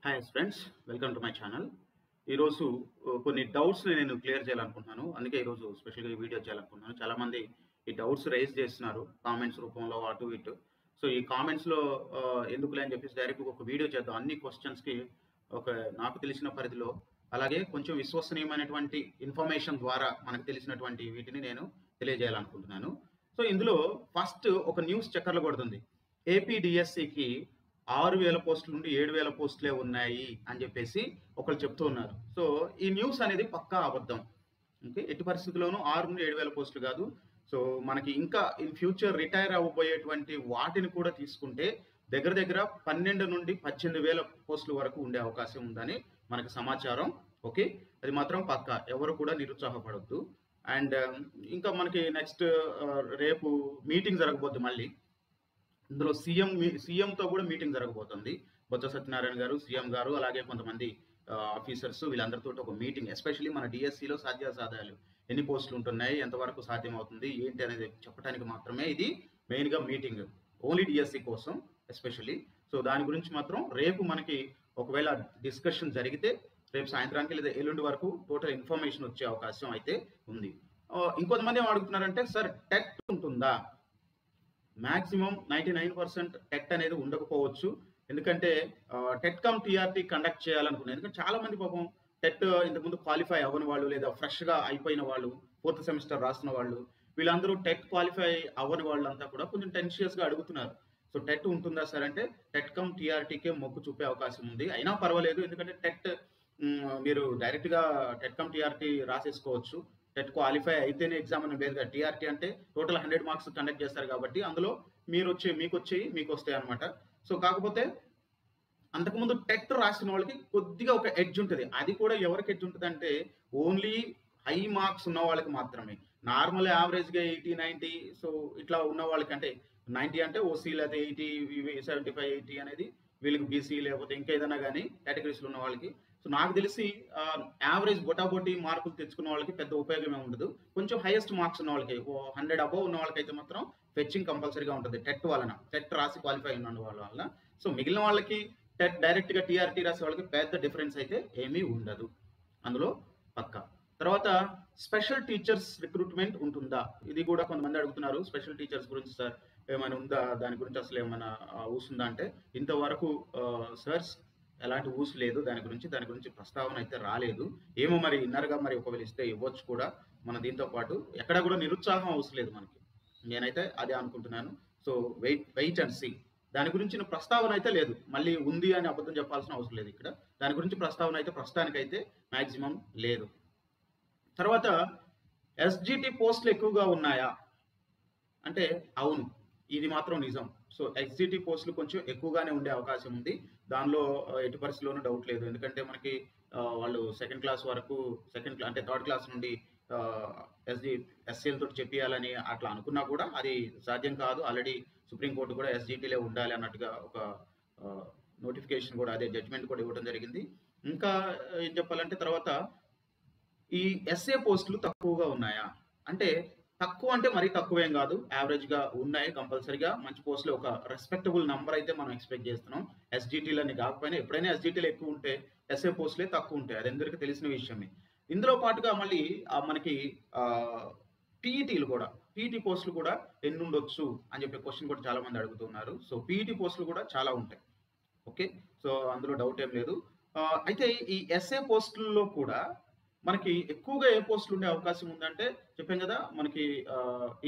Hi friends, welcome to my channel. ఈరోజు కొన్ని డౌట్స్ని నేను క్లియర్ చేయాలనుకుంటున్నాను. అందుకే ఈరోజు స్పెషల్గా ఈ వీడియో చేయాలనుకుంటున్నాను. చాలామంది ఈ డౌట్స్ రైజ్ చేస్తున్నారు కామెంట్స్ రూపంలో అటు ఇటు. సో ఈ కామెంట్స్లో ఎందుకులే అని చెప్పేసి డైరెక్ట్గా ఒక వీడియో చేద్దాం. అన్ని క్వశ్చన్స్కి ఒక నాకు తెలిసిన పరిధిలో, అలాగే కొంచెం విశ్వసనీయమైనటువంటి ఇన్ఫర్మేషన్ ద్వారా మనకు తెలిసినటువంటి వీటిని నేను తెలియజేయాలనుకుంటున్నాను. సో ఇందులో ఫస్ట్ ఒక న్యూస్ చక్కర్లు కొడుతుంది. ఏపీడిఎస్సికి 6,000 పోస్టుల నుండి 7,000 పోస్టులే ఉన్నాయి అని చెప్పేసి ఒకళ్ళు చెప్తూ ఉన్నారు. సో ఈ న్యూస్ అనేది పక్కా అబద్ధం. ఓకే, ఎట్టి పరిస్థితుల్లోనూ 6 నుండి 7,000 పోస్టులు కాదు. సో మనకి ఇంకా ఇన్ ఫ్యూచర్ రిటైర్ అవ్వబోయేటువంటి వాటిని కూడా తీసుకుంటే దగ్గర దగ్గర 12 నుండి 18,000 పోస్టుల వరకు ఉండే అవకాశం ఉందని మనకి సమాచారం. ఓకే, అది మాత్రం పక్కా, ఎవరు కూడా నిరుత్సాహపడొద్దు. అండ్ ఇంకా మనకి నెక్స్ట్ రేపు మీటింగ్ జరగబోద్ది. మళ్ళీ ఇందులో సీఎంతో కూడా మీటింగ్ జరగబోతుంది. బొత్స సత్యనారాయణ గారు, సీఎం గారు, అలాగే కొంతమంది ఆఫీసర్స్, వీళ్ళందరితో ఒక మీటింగ్. ఎస్పెషల్లీ మన డిఎస్సిలో సాధ్యాసాధ్యాలు ఎన్ని పోస్టులు ఉంటున్నాయి, ఎంతవరకు సాధ్యం అవుతుంది ఏంటి అనేది చెప్పడానికి మాత్రమే ఇది మెయిన్గా మీటింగ్, ఓన్లీ డిఎస్సి కోసం ఎస్పెషల్లీ. సో దాని గురించి మాత్రం రేపు మనకి ఒకవేళ డిస్కషన్ జరిగితే రేపు సాయంత్రానికి లేదా ఎల్లుండి వరకు టోటల్ ఇన్ఫర్మేషన్ వచ్చే అవకాశం అయితే ఉంది. ఇంకొంతమంది ఏం అడుగుతున్నారంటే, సార్ టెట్ ఉంటుందా? మ్యాక్సిమం 99% టెట్ అనేది ఉండకపోవచ్చు. ఎందుకంటే టెట్ కమ్ టీఆర్టీ కండక్ట్ చేయాలనుకున్నాను. ఎందుకంటే చాలా మంది పాపం టెట్ ఇంతకుముందు క్వాలిఫై అవ్వని వాళ్ళు, లేదా ఫ్రెష్గా అయిపోయిన వాళ్ళు, 4th సెమిస్టర్ రాసిన వాళ్ళు, వీళ్ళందరూ టెట్ క్వాలిఫై అవ్వని వాళ్ళంతా కూడా కొంచెం టెన్షియస్గా అడుగుతున్నారు. సో టెట్ ఉంటుందా సార్ అంటే, టెట్ కమ్ టీఆర్టీకే మొగ్గు చూపే అవకాశం ఉంది. అయినా పర్వాలేదు, ఎందుకంటే టెట్ మీరు డైరెక్ట్గా టెట్ కమ్ టీఆర్టీ రాసేసుకోవచ్చు. టెట్ క్వాలిఫై అయితేనే ఎగ్జామ్ అని లేదు కదా. టీఆర్టీ అంటే టోటల్ 100 మార్క్స్ కండక్ట్ చేస్తారు కాబట్టి అందులో మీకు వస్తాయి అనమాట. సో కాకపోతే అంతకుముందు టెట్ రాసిన వాళ్ళకి కొద్దిగా ఒక ఎడ్జ్ ఉంటుంది. అది కూడా ఎవరికి ఎడ్జ్ ఉంటుంది అంటే, ఓన్లీ హై మార్క్స్ ఉన్న వాళ్ళకి మాత్రమే. నార్మల్ యావరేజ్గా 80, 90 సో ఇట్లా ఉన్న వాళ్ళకి, అంటే 90 అంటే ఓసీ, లేకపోతే 80, 75, 80 అనేది వీళ్ళకి బీసీ, లేకపోతే ఇంకేదైనా కానీ కేటగిరీస్లో ఉన్న వాళ్ళకి. సో నాకు తెలిసి యావరేజ్ బొటాబొటి మార్కులు తెచ్చుకున్న వాళ్ళకి పెద్ద ఉపయోగమే ఉండదు. కొంచెం హైయెస్ట్ మార్క్స్ ఉన్న వాళ్ళకి, 100 అబోవ్ ఉన్న వాళ్ళకైతే మాత్రం ఫెచ్చింగ్ కంపల్సరీగా ఉంటుంది టెట్ వలన, టెట్ రాసి క్వాలిఫై ఉన్న వాళ్ళ వల్ల. సో మిగిలిన వాళ్ళకి టెట్ డైరెక్ట్గా టీఆర్టీ రాసే వాళ్ళకి పెద్ద డిఫరెన్స్ అయితే ఏమీ ఉండదు అందులో పక్కా. తర్వాత స్పెషల్ టీచర్స్ రిక్రూట్మెంట్ ఉంటుందా? ఇది కూడా కొంతమంది అడుగుతున్నారు. స్పెషల్ టీచర్స్ గురించి సార్ ఏమైనా ఉందా, దాని గురించి అసలు ఏమైనా ఊసుందా అంటే, ఇంతవరకు సార్స్ ఎలాంటి ఊసు లేదు దాని గురించి ప్రస్తావన అయితే రాలేదు. ఏమో మరి ఇన్నర్గా మరి ఒకవేళ ఇస్తే ఇవ్వచ్చు కూడా. మన దీంతో పాటు ఎక్కడ కూడా నిరుత్సాహం అవసరం లేదు మనకి, నేనైతే అదే అనుకుంటున్నాను. So wait and see. దాని గురించిన ప్రస్తావన అయితే లేదు. మళ్ళీ ఉంది అని అబద్ధం చెప్పాల్సిన అవసరం లేదు ఇక్కడ. దాని గురించి ప్రస్తావన అయితే ప్రస్తుతానికైతే మ్యాక్సిమం లేదు. తర్వాత ఎస్జిటి పోస్టులు ఎక్కువగా ఉన్నాయా అంటే, అవును, ఇది మాత్రం నిజం. సో ఎస్జిటి పోస్టులు కొంచెం ఎక్కువగానే ఉండే అవకాశం ఉంది. దానిలో ఎట్టి పరిస్థితిలోనూ డౌట్ లేదు. ఎందుకంటే మనకి వాళ్ళు సెకండ్ క్లాస్ వరకు, అంటే థర్డ్ క్లాస్ నుండి ఎస్సీలతో చెప్పియాలని అట్లా అనుకున్నా కూడా అది సాధ్యం కాదు. ఆల్రెడీ సుప్రీంకోర్టు కూడా ఎస్జిటిలే ఉండాలి అన్నట్టుగా ఒక నోటిఫికేషన్ కూడా, అదే జడ్జ్మెంట్ కూడా ఇవ్వడం జరిగింది. ఇంకా ఏం చెప్పాలంటే, తర్వాత ఈ ఎస్ఏ పోస్టులు తక్కువగా ఉన్నాయా అంటే, తక్కువ అంటే మరీ తక్కువేం కాదు, యావరేజ్గా ఉన్నాయి. కంపల్సరీగా మంచి పోస్టులు ఒక రెస్పెక్టబుల్ నెంబర్ అయితే మనం ఎక్స్పెక్ట్ చేస్తున్నాం. ఎస్జిటీలని కాకపోయినా ఎప్పుడైనా ఎస్జిటీలు ఎక్కువ ఉంటే ఎస్ఏ పోస్టులే తక్కువ ఉంటాయి, అది అందరికీ తెలిసిన విషయమే. ఇందులో పాటుగా మళ్ళీ మనకి పీఈటీలు కూడా, పీఈటీ పోస్టులు కూడా ఎన్ని ఉండొచ్చు అని చెప్పే క్వశ్చన్ కూడా చాలా మంది అడుగుతున్నారు. సో పీఈటీ పోస్టులు కూడా చాలా ఉంటాయి. ఓకే, సో అందులో డౌట్ ఏం లేదు. అయితే ఈ ఎస్ఏ పోస్టుల్లో కూడా మనకి ఎక్కువగా ఏ పోస్టులు ఉండే అవకాశం ఉందంటే, చెప్పాం కదా, మనకి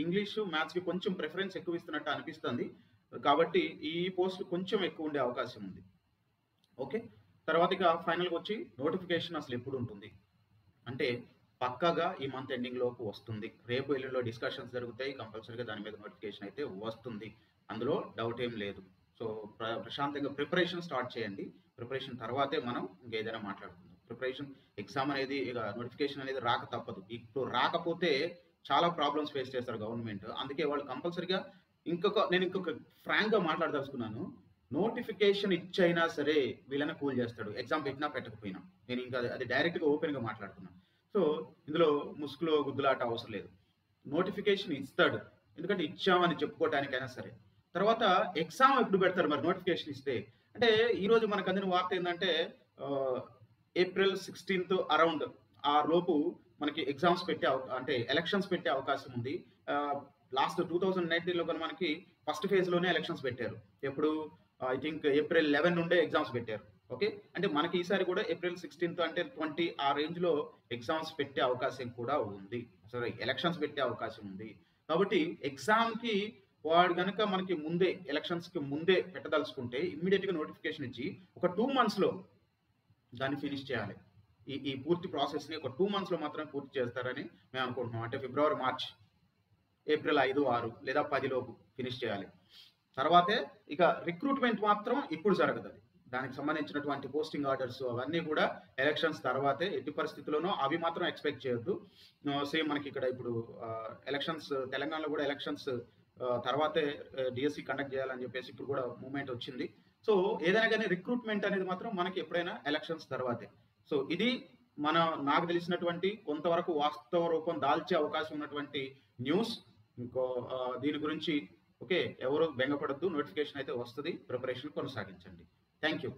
ఇంగ్లీషు, మ్యాథ్స్కి కొంచెం ప్రిఫరెన్స్ ఎక్కువ ఇస్తున్నట్టు అనిపిస్తుంది. కాబట్టి ఈ పోస్టులు కొంచెం ఎక్కువ ఉండే అవకాశం ఉంది. ఓకే, తర్వాత ఇక ఫైనల్గా వచ్చి నోటిఫికేషన్ అసలు ఎప్పుడు ఉంటుంది అంటే, పక్కాగా ఈ మంత్ ఎండింగ్ లోపు వస్తుంది. రేపు ఎల్లుండిలో డిస్కషన్స్ జరుగుతాయి. కంపల్సరీగా దాని మీద నోటిఫికేషన్ అయితే వస్తుంది, అందులో డౌట్ ఏం లేదు. సో ప్రశాంతంగా ప్రిపరేషన్ స్టార్ట్ చేయండి. ప్రిపరేషన్ తర్వాతే మనం ఇంకేదైనా మాట్లాడుకుందాం. ప్రిపరేషన్, ఎగ్జామ్ అనేది, ఇక నోటిఫికేషన్ అనేది రాక తప్పదు. ఇప్పుడు రాకపోతే చాలా ప్రాబ్లమ్స్ ఫేస్ చేస్తారు గవర్నమెంట్. అందుకే వాళ్ళు కంపల్సరీగా నేను ఇంకొక ఫ్రాంక్గా మాట్లాడదలుచుకున్నాను. నోటిఫికేషన్ ఇచ్చైనా సరే వీళ్ళని కూల్ చేస్తాడు, ఎగ్జామ్ పెట్టినా పెట్టకపోయినా. నేను ఇంకా అది డైరెక్ట్గా ఓపెన్గా మాట్లాడుతున్నాను. సో ఇందులో ముసుగులో గుద్దులాట అవసరం లేదు. నోటిఫికేషన్ ఇస్తాడు, ఎందుకంటే ఇచ్చామని చెప్పుకోవటానికైనా సరే. తర్వాత ఎగ్జామ్ ఎప్పుడు పెడతారు మరి నోటిఫికేషన్ ఇస్తే అంటే ఈరోజు మనకు అందిన వార్త ఏంటంటే ఏప్రిల్ 16th అరౌండ్ ఆ లోపు మనకి ఎగ్జామ్స్ అంటే ఎలక్షన్స్ పెట్టే అవకాశం ఉంది. లాస్ట్ 2019లో కనుక మనకి ఫస్ట్ ఫేజ్లోనే ఎలక్షన్స్ పెట్టారు. ఎప్పుడు ఐ థింక్ ఏప్రిల్ 11 నుండే ఎగ్జామ్స్ పెట్టారు. ఓకే, అంటే మనకి ఈసారి కూడా ఏప్రిల్ 16th అంటే 20 ఆ రేంజ్లో ఎగ్జామ్స్ పెట్టే అవకాశం కూడా ఉంది. సారీ, ఎలక్షన్స్ పెట్టే అవకాశం ఉంది. కాబట్టి ఎగ్జామ్కి వాడు గనక మనకి ముందే ఎలక్షన్స్కి ముందే పెట్టదలుచుకుంటే ఇమ్మీడియట్గా నోటిఫికేషన్ ఇచ్చి ఒక 2 monthsలో దాన్ని ఫినిష్ చేయాలి. ఈ పూర్తి ప్రాసెస్ని ఒక 2 monthsలో మాత్రమే పూర్తి చేస్తారని మేము అనుకుంటున్నాం. అంటే ఫిబ్రవరి, మార్చ్, ఏప్రిల్ 5, 6 లేదా 10 లోపు ఫినిష్ చేయాలి. తర్వాతే ఇక రిక్రూట్మెంట్ మాత్రం ఇప్పుడు జరగదు. దానికి సంబంధించినటువంటి పోస్టింగ్ ఆర్డర్స్ అవన్నీ కూడా ఎలక్షన్స్ తర్వాతే. ఎట్టి పరిస్థితుల్లోనూ అవి మాత్రం ఎక్స్పెక్ట్ చేయొద్దు. సేమ్ మనకి ఇక్కడ ఇప్పుడు ఎలక్షన్స్ తెలంగాణలో కూడా ఎలక్షన్స్ తర్వాతే డిఎస్సి కండక్ట్ చేయాలని చెప్పేసి ఇప్పుడు కూడా మూవ్మెంట్ వచ్చింది. సో ఏదైనా కానీ రిక్రూట్మెంట్ అనేది మాత్రం మనకి ఎప్పుడైనా ఎలక్షన్స్ తర్వాతే. సో ఇది నాకు తెలిసినటువంటి కొంతవరకు వాస్తవ రూపం దాల్చే అవకాశం ఉన్నటువంటి న్యూస్. ఇంకో దీని గురించి ఓకే, ఎవరు బెంగపడద్దు. నోటిఫికేషన్ అయితే వస్తుంది. ప్రిపరేషన్ కొనసాగించండి. Thank you.